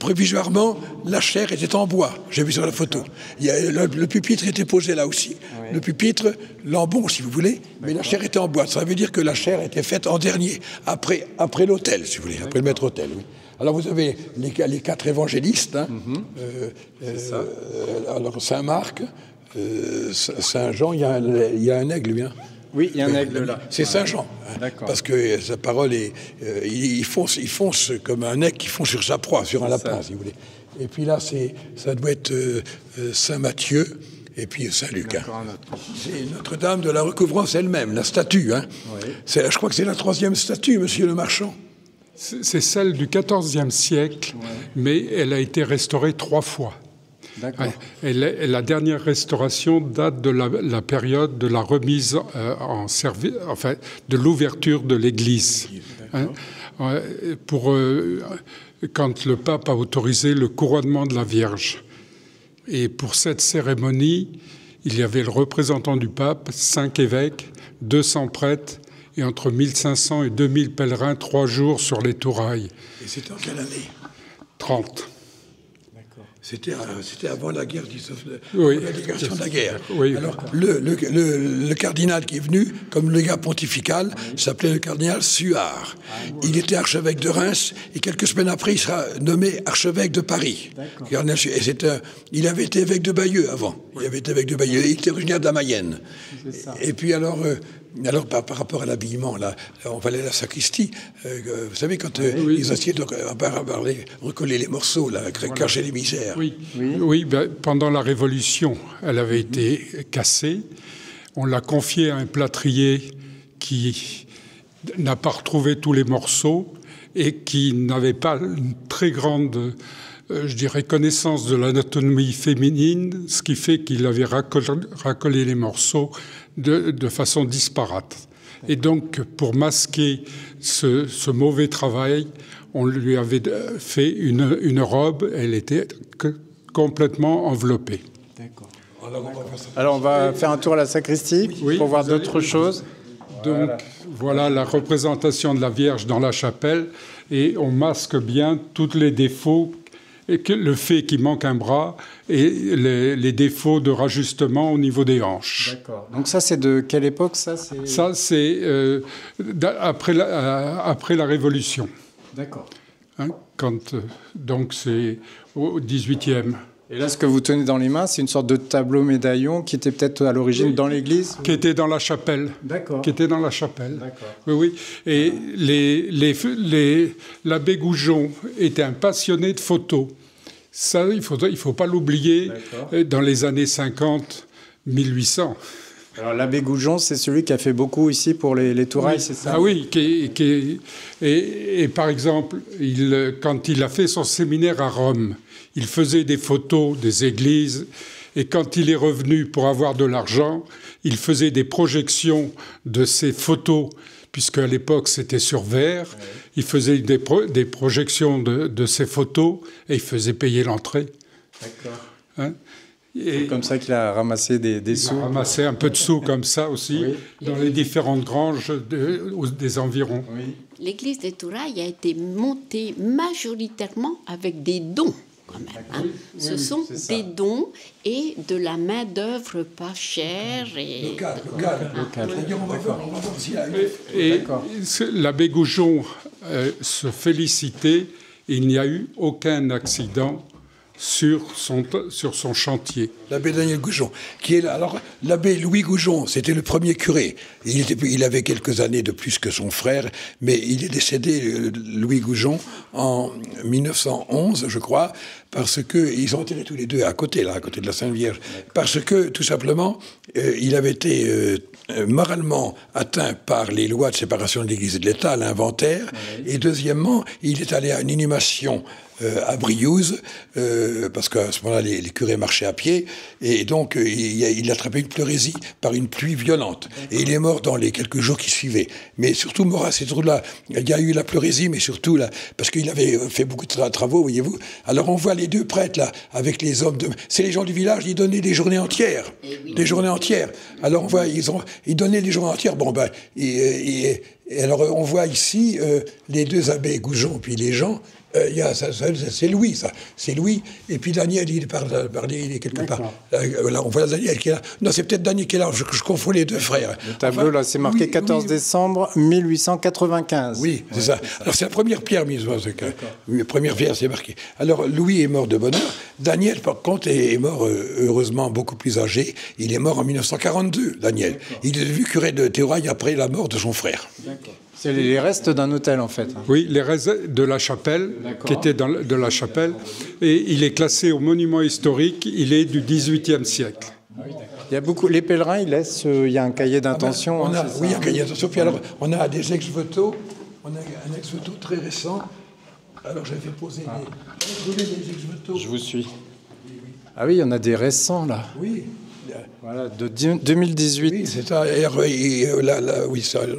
provisoirement, la chaire était en bois. J'ai vu sur la photo. Le pupitre était posé là aussi. Oui. Le pupitre, l'embon, si vous voulez, mais la chaire était en bois. Ça veut dire que la chaire était faite en dernier, après l'autel, si vous voulez, après le maître-autel. Oui. Alors vous avez les 4 évangélistes. Hein, alors Saint-Marc, Saint-Jean, il y a un aigle, lui. Hein. Oui, il y a un aigle là. C'est Saint-Jean. D'accord. Parce que sa parole est... il fonce comme un aigle qui fonce sur sa proie, sur un lapin, si vous voulez. Et puis là, ça doit être Saint-Matthieu et puis Saint-Luc. Hein. C'est Notre-Dame de la Recouvrance elle-même, la statue. Hein. Oui. Je crois que c'est la 3e statue, monsieur le marchand. C'est celle du XIVe siècle, mais elle a été restaurée 3 fois. D'accord. Et la dernière restauration date de la période de la remise en service, enfin, de l'ouverture de l'Église. Hein, quand le pape a autorisé le couronnement de la Vierge. Et pour cette cérémonie, il y avait le représentant du pape, 5 évêques, 200 prêtres, et entre 1500 et 2000 pèlerins, 3 jours sur les Tourailles. Et c'était en quelle année? 30. C'était avant la guerre, oui. La déclaration de la guerre. Oui. Alors, le cardinal qui est venu, comme légat pontifical, s'appelait le cardinal Suard. Il était archevêque de Reims et quelques semaines après, il sera nommé archevêque de Paris. Il avait été évêque de Bayeux avant. Il avait été évêque de Bayeux. Il était originaire de la Mayenne. Et puis alors par rapport à l'habillement, là, on va aller à la sacristie. Vous savez, quand ils essayaient de recoller les morceaux, là, cacher les misères. Oui, ben, pendant la Révolution, elle avait été cassée. On l'a confiée à un plâtrier qui n'a pas retrouvé tous les morceaux et qui n'avait pas une très grande, je dirais, connaissance de l'anatomie féminine, ce qui fait qu'il avait racolé les morceaux de façon disparate. Et donc, pour masquer ce mauvais travail, on lui avait fait une robe, elle était complètement enveloppée. D'accord. Alors, on va faire un tour à la sacristie pour voir d'autres choses. Donc, voilà la représentation de la Vierge dans la chapelle, et on masque bien tous les défauts, et le fait qu'il manque un bras et les défauts de rajustement au niveau des hanches. D'accord. Donc ça, c'est de quelle époque, ça? Ça, c'est après la Révolution. D'accord. Hein, donc c'est au 18e. Et là, ce que vous tenez dans les mains, c'est une sorte de tableau médaillon qui était peut-être à l'origine dans l'église? Qui était dans la chapelle. D'accord. Qui était dans la chapelle. D'accord. Oui. Et l'abbé Goujon était un passionné de photos. Ça, il faut pas l'oublier. Dans les années 50, 1800. Alors l'abbé Goujon, c'est celui qui a fait beaucoup ici pour les Tourailles, c'est ça? Ah oui, et par exemple, quand il a fait son séminaire à Rome, il faisait des photos des églises, et quand il est revenu pour avoir de l'argent, il faisait des projections de ces photos, puisque à l'époque c'était sur verre. Ouais. Il faisait des projections de ces photos et il faisait payer l'entrée. D'accord. Hein? C'est comme ça qu'il a ramassé des sous. Il a ramassé un peu de sous comme ça aussi, dans les différentes granges des environs. Oui. L'église des Tourailles a été montée majoritairement avec des dons. Quand même, hein. Ce sont des dons et de la main-d'œuvre pas chère. Local. D'ailleurs, on va voir s'il y a et l'abbé Goujon se félicitait, il n'y a eu aucun accident sur son chantier. L'abbé Daniel Goujon, qui est là. Alors, l'abbé Louis Goujon, c'était le premier curé. Il avait quelques années de plus que son frère, mais il est décédé, Louis Goujon, en 1911, je crois, parce qu'ils sont enterrés tous les deux à côté de la Sainte Vierge. Parce que, tout simplement, il avait été moralement atteint par les lois de séparation de l'Église et de l'État, l'inventaire, et deuxièmement, il est allé à une inhumation à Briouze, parce qu'à ce moment-là, les curés marchaient à pied, et donc il a attrapé une pleurésie par une pluie violente. Et il est mort dans les quelques jours qui suivaient. Mais surtout, mort à ces jours-là, il y a eu la pleurésie, mais surtout, là, parce qu'il avait fait beaucoup de travaux, voyez-vous. Alors on voit les deux prêtres, là, avec les hommes c'est les gens du village, ils donnaient des journées entières. Des journées entières. Alors on voit, ils donnaient des journées entières. Bon, ben, et alors on voit ici les deux abbés Goujon, puis les gens. C'est Louis, ça. C'est Louis. Et puis Daniel, il est quelque part. Là, on voit Daniel qui est là. Non, c'est peut-être Daniel qui est là. Je confonds les deux frères. Le tableau, là, c'est marqué 14 décembre 1895. Oui, c'est ça. Alors, c'est la première pierre mise. La première pierre, c'est marqué. Alors, Louis est mort de bonne heure. Daniel, par contre, est mort, heureusement, beaucoup plus âgé. Il est mort en 1942, Daniel. Il est devenu curé de Touraille après la mort de son frère. D'accord. C'est les restes d'un hôtel, en fait. Oui, les restes de la chapelle, qui était de la chapelle. Et il est classé au monument historique. Il est du XVIIIe siècle. Il y a beaucoup... Les pèlerins, ils laissent... il y a un cahier d'intention. Oui, un cahier d'intention. Puis alors, on a des ex-voto. On a un ex-voto très récent. Alors, j'avais poser des ex-voto. Je vous suis. Ah oui, il y en a des récents, là. Oui. Voilà, de 2018. Oui, c'est ça.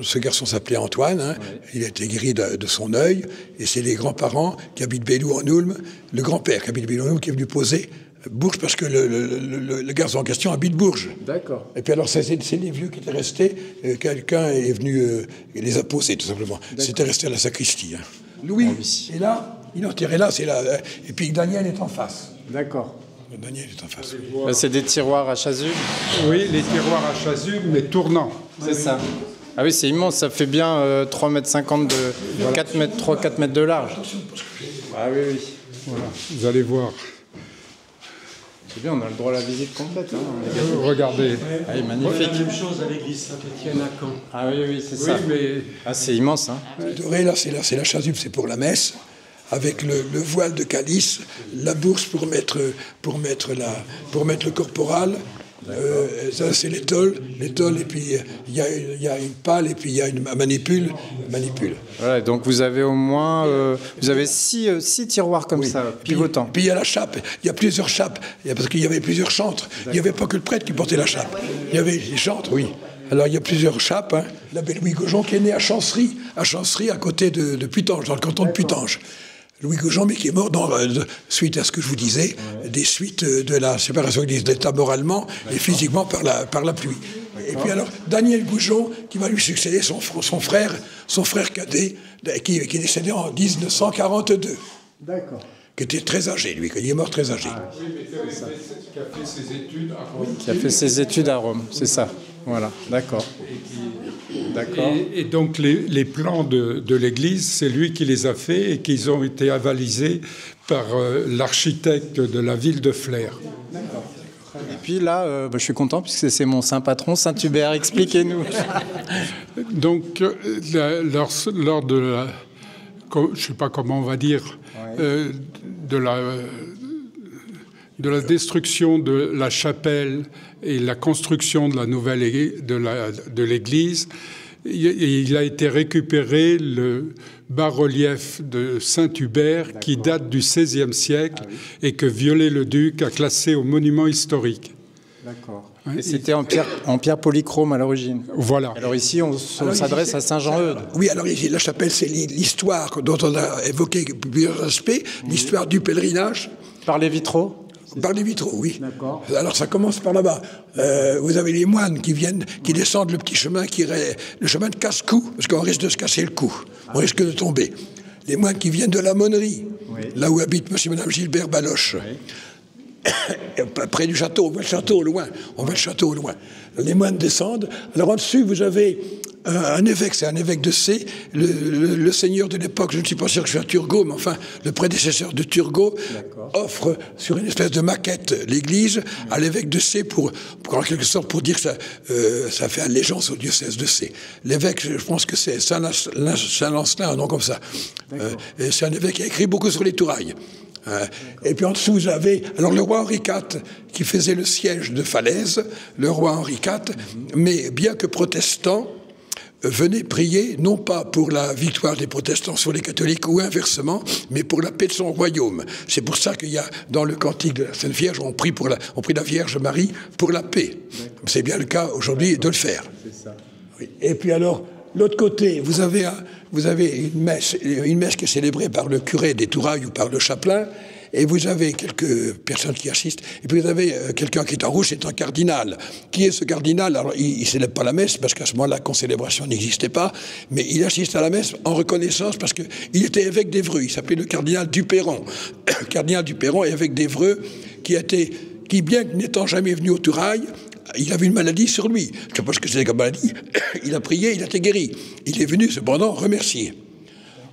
Ce garçon s'appelait Antoine. Hein. Ouais. Il a été guéri de son œil. Et c'est les grands-parents qui habitent Belloux en Oulme. Le grand-père qui habite Belloux en Oulme qui est venu poser Bourges parce que le garçon en question habite Bourges. D'accord. Et puis alors, c'est les vieux qui étaient restés. Quelqu'un est venu et les a posés, tout simplement. C'était resté à la sacristie. Hein. Louis est là. Il est enterré là, c'est là. Et puis Daniel est en face. D'accord. Daniel est en face. Là, c'est des tiroirs à chasuble. Oui, les tiroirs à chasuble, mais tournants. C'est ça. Ah oui, c'est immense, ça fait bien 3,50 m de 3-4 mètres de large. Ah oui, oui. Voilà, vous allez voir. C'est bien, on a le droit à la visite complète. Hein, regardez. Ah, magnifique. La même chose à l'église Saint-Étienne à Caen. Ah oui, oui, c'est ça. Mais... Ah, c'est immense. Hein. Doré, là, c'est la chasuble, c'est pour la messe. Avec le voile de calice, la bourse pour mettre le corporal. Ça, c'est l'étole, et puis il y a une pale, et puis il y a une manipule. Voilà, donc vous avez au moins vous avez six tiroirs comme ça, pivotants. Puis il y a la chape, il y a plusieurs chapes, parce qu'il y avait plusieurs chantres. Il n'y avait pas que le prêtre qui portait la chape, il y avait les chantres, oui. Alors il y a plusieurs chapes. Hein. L'abbé Louis Gaujon qui est né à Chancery à côté de Putange, dans le canton de Putange. Louis Gaujon, mais qui est mort suite à ce que je vous disais, des suites de la séparation de l'État moralement et physiquement par la pluie. Et puis alors, Daniel Goujon, qui va lui succéder, son frère cadet, qui est décédé en 1942. D'accord. Qui était très âgé, lui, il est mort très âgé. Oui, mais qui a fait ses études à Rome. Qui a fait ses études à Rome, c'est ça. Voilà, d'accord. D'accord. Et donc les plans de l'église, c'est lui qui les a faits et qu'ils ont été avalisés par l'architecte de la ville de Flers. D'accord. Et puis là, je suis content puisque c'est mon saint patron, Saint Hubert. Expliquez-nous. Donc, lors de la... Je ne sais pas comment on va dire... de la destruction de la chapelle et la construction de la nouvelle de l'église, il a été récupéré le bas-relief de Saint-Hubert qui date du XVIe siècle et que Viollet-le-Duc a classé au monument historique. D'accord. Et c'était en pierre polychrome à l'origine. Voilà. Alors ici, on s'adresse à Saint-Jean-Eudes. Oui, alors ici, la chapelle, c'est l'histoire dont on a évoqué plusieurs aspects, l'histoire du pèlerinage. Par les vitraux ? Par les vitraux, oui. D'accord. Alors ça commence par là-bas. Vous avez les moines qui descendent le petit chemin, le chemin de casse-cou, parce qu'on risque de se casser le cou, on risque de tomber. Les moines qui viennent de la Monnerie, là où habite monsieur et madame Gilbert Baloche. Oui. Près du château, on voit le château au loin. Les moines descendent. Alors en dessus, vous avez un évêque, c'est un évêque de C, le seigneur de l'époque, je ne suis pas sûr que je suis à Turgot, mais enfin, le prédécesseur de Turgot offre sur une espèce de maquette l'église à l'évêque de C pour en quelque sorte, pour dire que ça fait allégeance au diocèse de C. L'évêque, je pense que c'est Saint-Lancelin, un nom comme ça. Et c'est un évêque qui a écrit beaucoup sur les tourailles. Et puis en dessous, vous avez alors le roi Henri IV qui faisait le siège de Falaise, le roi Henri IV, mais bien que protestant, venait prier non pas pour la victoire des protestants sur les catholiques ou inversement, mais pour la paix de son royaume. C'est pour ça qu'il y a dans le cantique de la Sainte Vierge, on prie la Vierge Marie pour la paix. C'est bien le cas aujourd'hui de le faire. Ça. Oui. Et puis alors, l'autre côté, vous avez une messe qui est célébrée par le curé des Tourailles ou par le chapelain, et vous avez quelques personnes qui assistent, et puis vous avez quelqu'un qui est en rouge, c'est un cardinal. Qui est ce cardinal? Alors, il ne célèbre pas la messe, parce qu'à ce moment-là, la concélébration n'existait pas, mais il assiste à la messe en reconnaissance, parce qu'il était évêque d'Évreux, il s'appelait le cardinal Duperron. Cardinal Duperron, évêque d'Évreux, qui bien que n'étant jamais venu aux Tourailles, il avait une maladie sur lui. Je ne sais pas ce que c'était comme maladie. Il a prié, il a été guéri. Il est venu cependant remercier.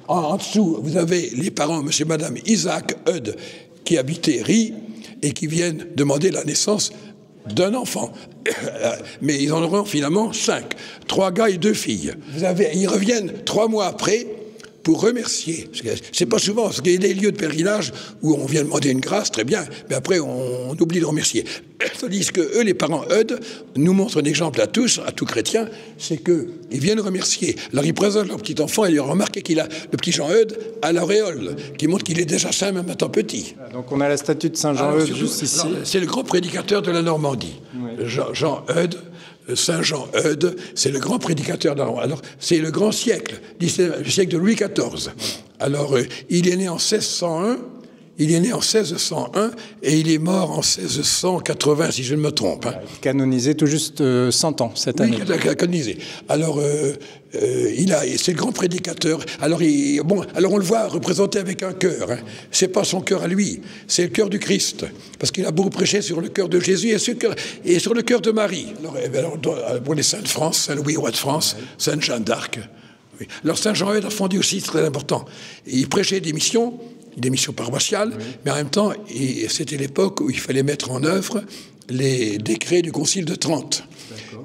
En dessous, vous avez les parents, monsieur et madame Isaac Eudes, qui habitaient Ry et qui viennent demander la naissance d'un enfant. Mais ils en auront finalement 5. 3 gars et 2 filles. Ils reviennent 3 mois après pour remercier. C'est pas souvent, parce qu'il y a des lieux de pèlerinage où on vient demander une grâce, très bien, mais après on oublie de remercier. Tandis que eux, les parents Eudes, nous montrent un exemple à tous, à tout chrétien, c'est qu'ils viennent remercier. Alors ils présentent leur petit enfant et ils ont remarqué le petit Jean Eudes a l'auréole, qui montre qu'il est déjà saint même étant petit. Donc on a la statue de Saint Jean Eudes juste ici. C'est le grand prédicateur de la Normandie. Oui. Jean Eudes. Saint Jean Eudes, c'est le grand prédicateur d'Armand. Alors, c'est le grand siècle, le siècle de Louis XIV. Alors, il est né en 1601 Il est né en 1601 et il est mort en 1680, si je ne me trompe. Hein. Canonisé tout juste 100 ans cette année. Oui, canonisé. Alors, c'est le grand prédicateur. Alors, alors on le voit représenté avec un cœur. Hein. C'est pas son cœur à lui, c'est le cœur du Christ. Parce qu'il a beaucoup prêché sur le cœur de Jésus et sur le cœur de Marie. Alors pour les saints de France, Saint Louis, roi de France, Sainte Jeanne d'Arc. Oui. Alors Saint Jean-Eudes a fondé aussi, très important. Il prêchait des missions paroissiales, mais en même temps, c'était l'époque où il fallait mettre en œuvre les décrets du Concile de Trente.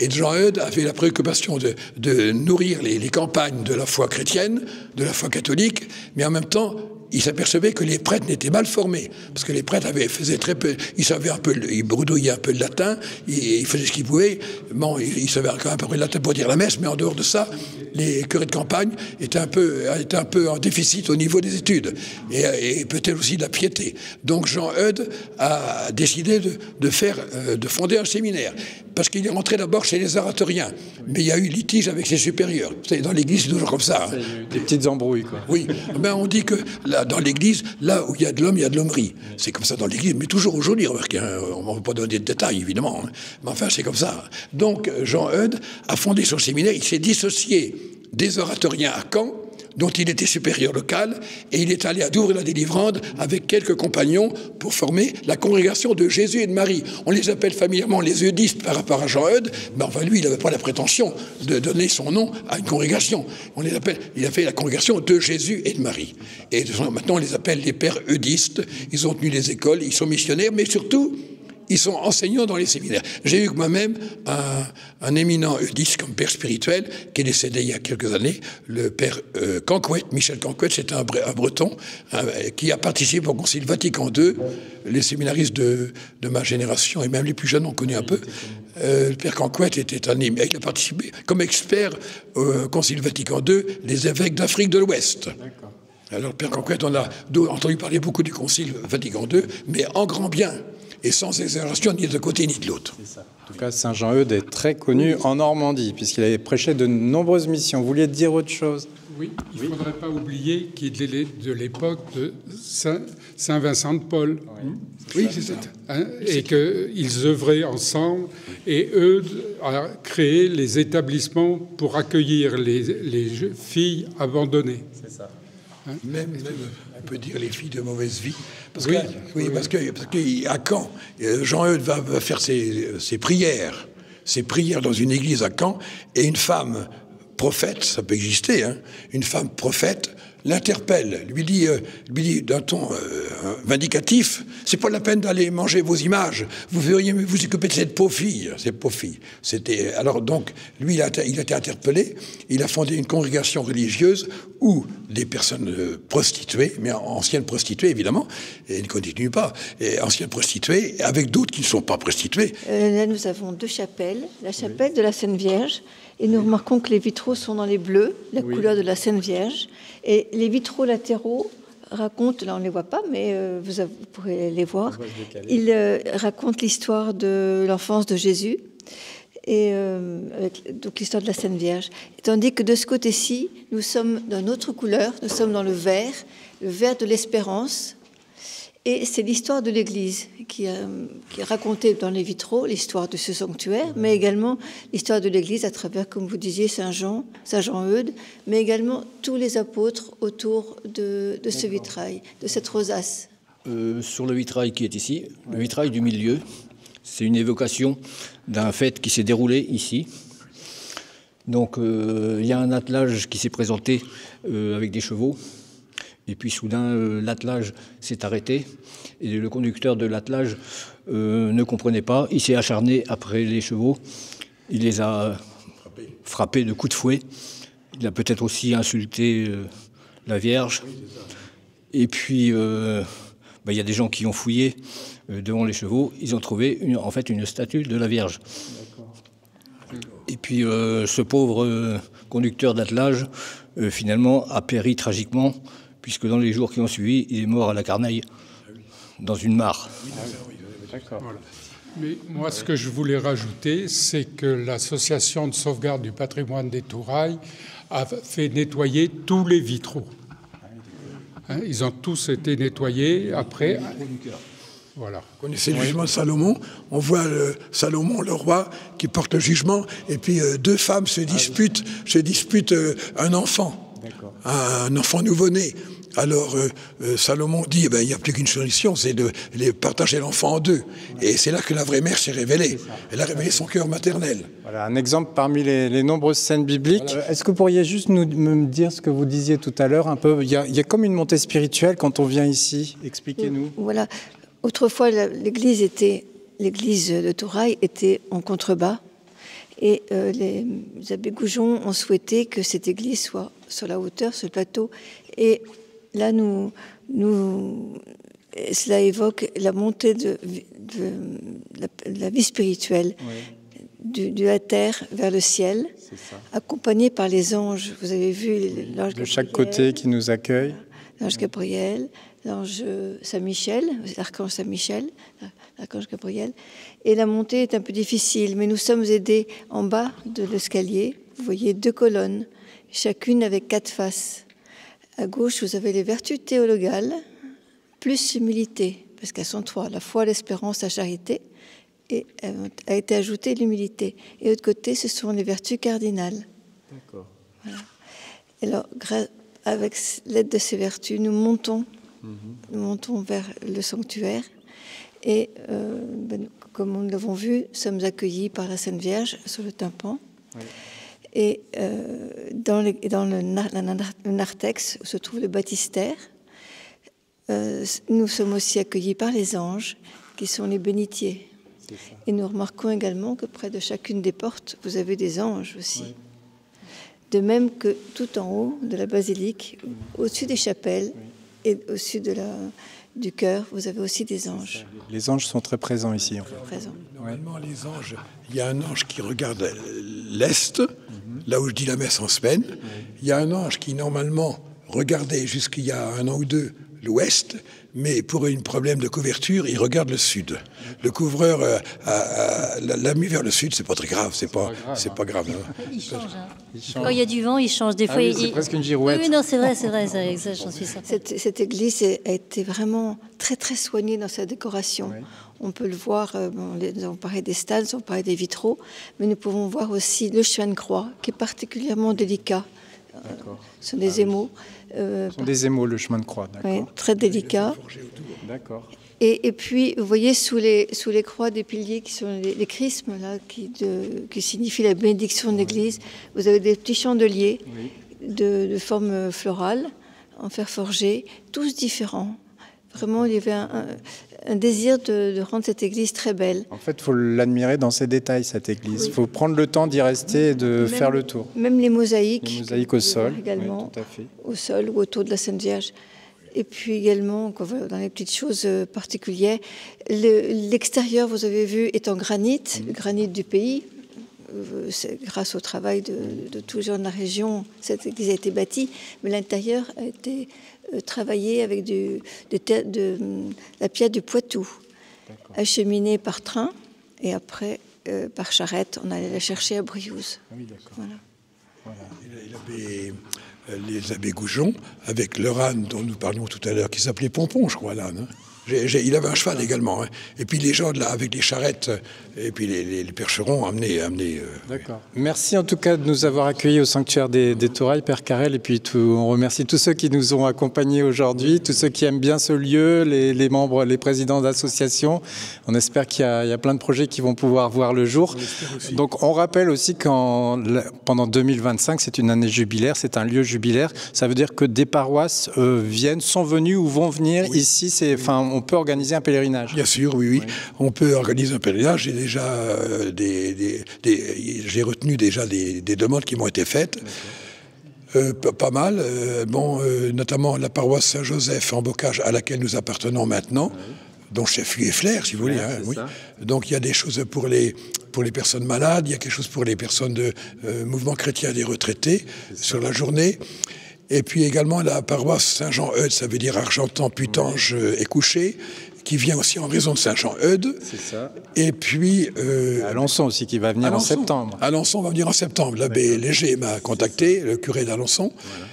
Et Jean-Eudes avait la préoccupation de nourrir les campagnes de la foi chrétienne, de la foi catholique, mais en même temps, il s'apercevait que les prêtres n'étaient mal formés, parce que les prêtres faisaient très peu, ils savaient un peu, ils bredouillaient un peu le latin, ils faisaient ce qu'ils pouvaient, bon, ils savaient quand même un peu le latin pour dire la messe, mais en dehors de ça, les curés de campagne étaient un peu en déficit au niveau des études, et peut-être aussi de la piété. Donc Jean-Eudes a décidé de fonder un séminaire, parce qu'il est rentré d'abord chez les oratoriens, mais il y a eu litige avec ses supérieurs. Vous savez, dans l'église, c'est toujours comme ça. Hein. Des petites embrouilles, quoi. Oui, ben on dit que dans l'église, là où il y a de l'homme, il y a de l'hommerie. C'est comme ça dans l'église, mais toujours aujourd'hui, remarquez, hein, on ne va pas donner de détails, évidemment, hein, mais enfin, c'est comme ça. Donc, Jean-Eudes a fondé son séminaire, il s'est dissocié des oratoriens à Caen, dont il était supérieur local, et il est allé à Douvres-la-Délivrande avec quelques compagnons pour former la congrégation de Jésus et de Marie. On les appelle familièrement les eudistes par rapport à Jean-Eudes, mais enfin lui, il n'avait pas la prétention de donner son nom à une congrégation. Il a fait la congrégation de Jésus et de Marie. Et maintenant, on les appelle les pères eudistes. Ils ont tenu les écoles, ils sont missionnaires, mais surtout, ils sont enseignants dans les séminaires. J'ai eu moi-même un éminent eudiste comme père spirituel qui est décédé il y a quelques années, le père Canquette, Michel Canquette, c'est un breton qui a participé au Concile Vatican II. Les séminaristes de ma génération et même les plus jeunes ont connu un peu. Le père Canquette il a participé comme expert au Concile Vatican II des évêques d'Afrique de l'Ouest. Alors, le père Canquette, on a entendu parler beaucoup du Concile Vatican II, mais en grand bien. Et sans exagération ni de côté ni de l'autre. En tout cas, Saint Jean-Eudes est très connu en Normandie, puisqu'il avait prêché de nombreuses missions. Vous vouliez dire autre chose? Oui, il ne faudrait pas oublier qu'il est de l'époque de Saint Vincent de Paul. Oui, c'est ça. Hein, et qu'ils œuvraient ensemble, et Eudes a créé les établissements pour accueillir les filles abandonnées. C'est ça. Hein? Même, on peut dire les filles de mauvaise vie. Parce qu'à Caen, Jean-Eudes va faire ses prières dans une église à Caen, et une femme prophète, ça peut exister, hein, une femme prophète l'interpelle, lui dit d'un ton vindicatif, c'est pas la peine d'aller manger vos images, vous feriez vous occuper de cette pauvre fille. Alors donc, lui, il a été interpellé, il a fondé une congrégation religieuse où des personnes prostituées, mais anciennes prostituées évidemment, et ne continuent pas, et anciennes prostituées, avec d'autres qui ne sont pas prostituées. Là, nous avons deux chapelles, la chapelle de la Sainte Vierge, et nous remarquons que les vitraux sont dans les bleus, la couleur de la Sainte Vierge. Et les vitraux latéraux racontent, là on ne les voit pas, mais vous pourrez les voir, ils racontent l'histoire de l'enfance de Jésus, et donc l'histoire de la Sainte Vierge. Tandis que de ce côté-ci, nous sommes d'une autre couleur, nous sommes dans le vert de l'espérance. Et c'est l'histoire de l'Église qui est racontée dans les vitraux, l'histoire de ce sanctuaire, mais également l'histoire de l'Église à travers, comme vous disiez, Saint Jean-Eudes, mais également tous les apôtres autour de ce vitrail, de cette rosace. Sur le vitrail qui est ici, le vitrail du milieu, c'est une évocation d'un fait qui s'est déroulé ici. Donc il y a un attelage qui s'est présenté avec des chevaux. Et puis soudain, l'attelage s'est arrêté et le conducteur de l'attelage ne comprenait pas. Il s'est acharné après les chevaux. Il les a frappés de coups de fouet. Il a peut-être aussi insulté la Vierge. Et puis, il y a des gens qui ont fouillé devant les chevaux. Ils ont trouvé en fait une statue de la Vierge. Et puis, ce pauvre conducteur d'attelage, finalement, a péri tragiquement, puisque dans les jours qui ont suivi, il est mort à la Carneille, dans une mare. D'accord. Voilà. Mais moi, ce que je voulais rajouter, c'est que l'association de sauvegarde du patrimoine des Tourailles a fait nettoyer tous les vitraux. Hein, ils ont tous été nettoyés après. Voilà. Vous connaissez le jugement de Salomon? On voit Salomon, le roi, qui porte le jugement, et puis deux femmes se disputent un enfant, un enfant nouveau-né. Alors Salomon dit, il n'y a plus qu'une solution, c'est de partager l'enfant en deux. Et c'est là que la vraie mère s'est révélée. Elle a révélé son cœur maternel. Voilà, un exemple parmi les nombreuses scènes bibliques. Voilà. Est-ce que vous pourriez juste me dire ce que vous disiez tout à l'heure un peu? Il y a comme une montée spirituelle quand on vient ici. Expliquez-nous. Voilà. Autrefois, l'église de Touraille était en contrebas. Et les abbés Goujon ont souhaité que cette église soit sur la hauteur, sur le plateau. Et là, cela évoque la montée de la vie spirituelle, de la terre vers le ciel, accompagnée par les anges. Vous avez vu l'ange de chaque côté qui nous accueille. L'ange Gabriel, l'ange Saint-Michel, l'archange Saint-Michel, l'archange Gabriel. Et la montée est un peu difficile, mais nous sommes aidés en bas de l'escalier. Vous voyez 2 colonnes, chacune avec 4 faces. À gauche, vous avez les vertus théologales, plus l'humilité, parce qu'elles sont 3, la foi, l'espérance, la charité, et a été ajoutée l'humilité. Et de l'autre côté, ce sont les vertus cardinales. D'accord. Voilà. Et alors, avec l'aide de ces vertus, nous montons vers le sanctuaire. Et comme nous l'avons vu, nous sommes accueillis par la Sainte Vierge sur le tympan. Oui. Et dans le narthex, où se trouve le baptistère, nous sommes aussi accueillis par les anges, qui sont les bénitiers. Et nous remarquons également que près de chacune des portes, vous avez des anges aussi. Oui. De même que tout en haut de la basilique, au-dessus des chapelles et au-dessus du chœur, vous avez aussi des anges. Les anges sont très présents ici. En fait. Présents. Normalement, les anges, il y a un ange qui regarde l'est, là où je dis la messe en semaine. Il y a un ange qui, normalement, regardait jusqu'il y a 1 an ou 2 l'ouest, mais pour un problème de couverture, il regarde le sud. Le couvreur l'a mis vers le sud, c'est pas très grave, c'est pas grave. Hein. Il change. Hein. Quand il y a du vent, il change. Des fois, c'est presque une girouette. Oui, non, c'est vrai, j'en suis certaine. Cette église a été vraiment très, très soignée dans sa décoration. Oui. On peut le voir, nous avons parlé des stades, nous avons parlé des vitraux, mais nous pouvons voir aussi le chemin de croix, qui est particulièrement délicat. Ce sont des émaux. Ce sont des émaux, le chemin de croix, d'accord. Oui, très délicat. D'accord. Et puis, vous voyez, sous les croix des piliers, qui sont les chrismes, là, qui signifient la bénédiction de l'Église, vous avez des petits chandeliers de forme florale, en fer forgé, tous différents. Vraiment, il y avait un désir de rendre cette église très belle. En fait, il faut l'admirer dans ses détails, cette église. Il faut prendre le temps d'y rester et de faire le tour. Même les mosaïques. Les mosaïques au sol. Également, tout à fait. Au sol ou autour de la Sainte Vierge. Et puis également, dans les petites choses particulières, l'extérieur, vous avez vu, est en granit, le granit du pays. Grâce au travail de tous les gens de la région, cette église a été bâtie, mais l'intérieur a été travaillé avec la pierre du Poitou, acheminée par train, et après, par charrette, on allait la chercher à Briouze. Ah oui, d'accord. Voilà. Les abbés Goujon, avec leur âne dont nous parlions tout à l'heure, qui s'appelait Pompon, je crois, l'âne. Hein. Il avait un cheval également. Hein. Et puis les gens, là, avec les charrettes, et puis les percherons amenaient. D'accord. Merci en tout cas de nous avoir accueillis au sanctuaire des Tourailles, Père Carrel. Et puis on remercie tous ceux qui nous ont accompagnés aujourd'hui, tous ceux qui aiment bien ce lieu, les membres, les présidents d'associations. On espère qu'il y a plein de projets qui vont pouvoir voir le jour. Donc on rappelle aussi qu'en pendant 2025, c'est une année jubilaire, c'est un lieu jubilaire. Ça veut dire que des paroisses sont venues ou vont venir ici. On peut organiser un pèlerinage. Bien sûr, oui. On peut organiser un pèlerinage. J'ai déjà j'ai retenu déjà des demandes qui m'ont été faites. Pas mal. Notamment la paroisse Saint-Joseph en Bocage, à laquelle nous appartenons maintenant, dont chef-lieu est Flers, si vous voulez. Hein, oui. Donc il y a des choses pour les personnes malades, il y a quelque chose pour les personnes de mouvement chrétien des retraités sur la journée. Et puis également la paroisse Saint-Jean-Eudes, ça veut dire Argentan, Putange et Couché, qui vient aussi en raison de Saint-Jean-Eudes. C'est ça. Et puis... Alençon aussi, qui va venir en septembre. Alençon va venir en septembre. L'abbé Léger m'a contacté, le curé d'Alençon. Voilà.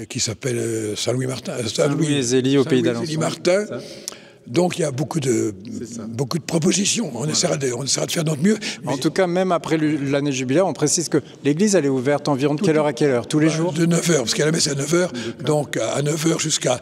qui s'appelle Saint-Louis-Martin. Saint-Louis et Zélie au pays d'Alençon. Martin. Donc il y a beaucoup de propositions. On essaiera de faire notre mieux. En tout cas, même après l'année jubilaire, on précise que l'église elle est ouverte environ de quelle heure à quelle heure? Tous les jours? De 9h, parce qu'à la messe à 9h. Donc à 9h jusqu'à...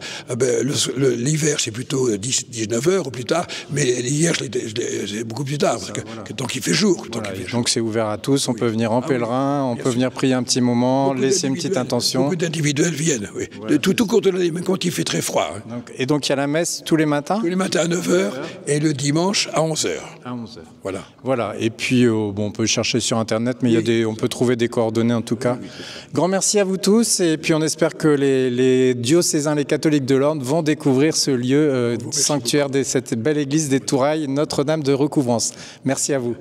l'hiver, c'est plutôt 19h ou plus tard. Mais l'hiver, c'est beaucoup plus tard, parce que tant qu'il fait jour. Donc c'est ouvert à tous, on peut venir en pèlerin, on peut venir prier un petit moment, laisser une petite intention. Beaucoup d'individuels viennent, oui. Tout court de l'année, même quand il fait très froid. Et donc il y a la messe tous les matins? Le matin à 9h et le dimanche à 11h. Voilà. Et puis, on peut chercher sur Internet, mais on peut trouver des coordonnées en tout cas. Grand merci à vous tous. Et puis, on espère que les diocésains, les catholiques de l'Orne vont découvrir ce lieu sanctuaire de cette belle église des Tourailles, Notre-Dame de Recouvrance. Merci à vous.